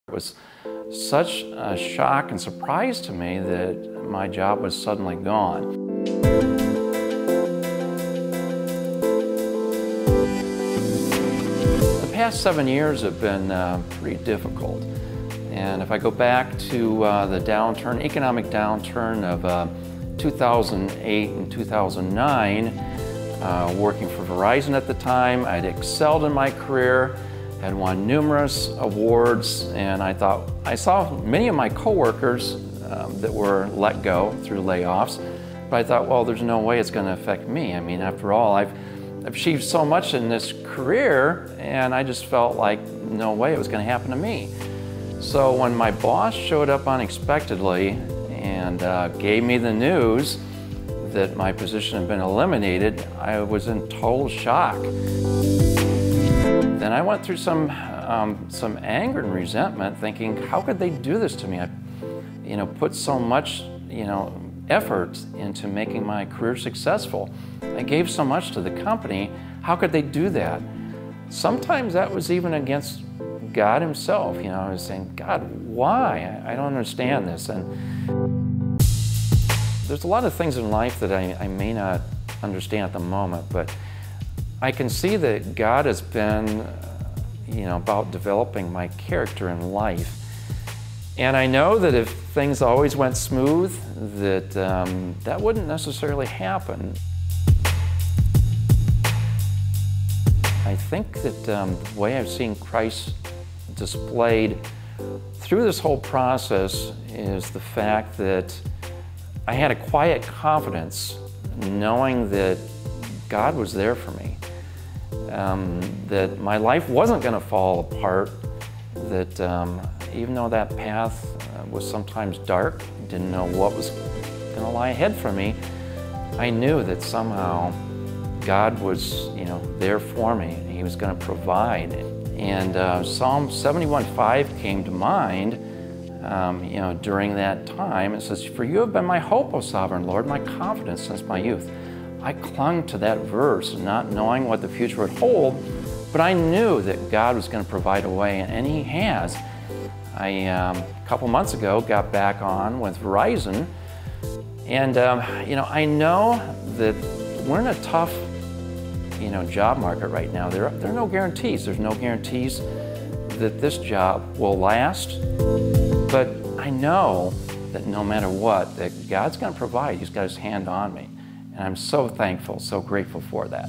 It was such a shock and surprise to me that my job was suddenly gone. The past 7 years have been pretty difficult. And if I go back to the economic downturn of 2008 and 2009, working for Verizon at the time, I'd excelled in my career, had won numerous awards, and I saw many of my coworkers that were let go through layoffs, but I thought, well, there's no way it's going to affect me. I mean, after all, I've achieved so much in this career, and I just felt like no way it was going to happen to me. So when my boss showed up unexpectedly and gave me the news that my position had been eliminated, I was in total shock. Then I went through some anger and resentment, thinking, how could they do this to me? I, put so much, effort into making my career successful. I gave so much to the company. How could they do that? Sometimes that was even against God Himself. I was saying, God, why? I don't understand this. And there's a lot of things in life that I may not understand at the moment, but I can see that God has been, about developing my character in life. And I know that if things always went smooth, that that wouldn't necessarily happen. I think that the way I've seen Christ displayed through this whole process is the fact that I had a quiet confidence knowing that God was there for me. That my life wasn't going to fall apart, that even though that path was sometimes dark, didn't know what was going to lie ahead for me, I knew that somehow God was, there for me, and He was going to provide. And Psalm 71:5 came to mind, during that time. It says, "For you have been my hope, O sovereign Lord, my confidence since my youth." I clung to that verse, not knowing what the future would hold, but I knew that God was going to provide a way, and He has. A couple months ago, got back on with Verizon, and I know that we're in a tough, job market right now. There are no guarantees. There's no guarantees that this job will last, but I know that no matter what, that God's going to provide. He's got His hand on me. And I'm so thankful, so grateful for that.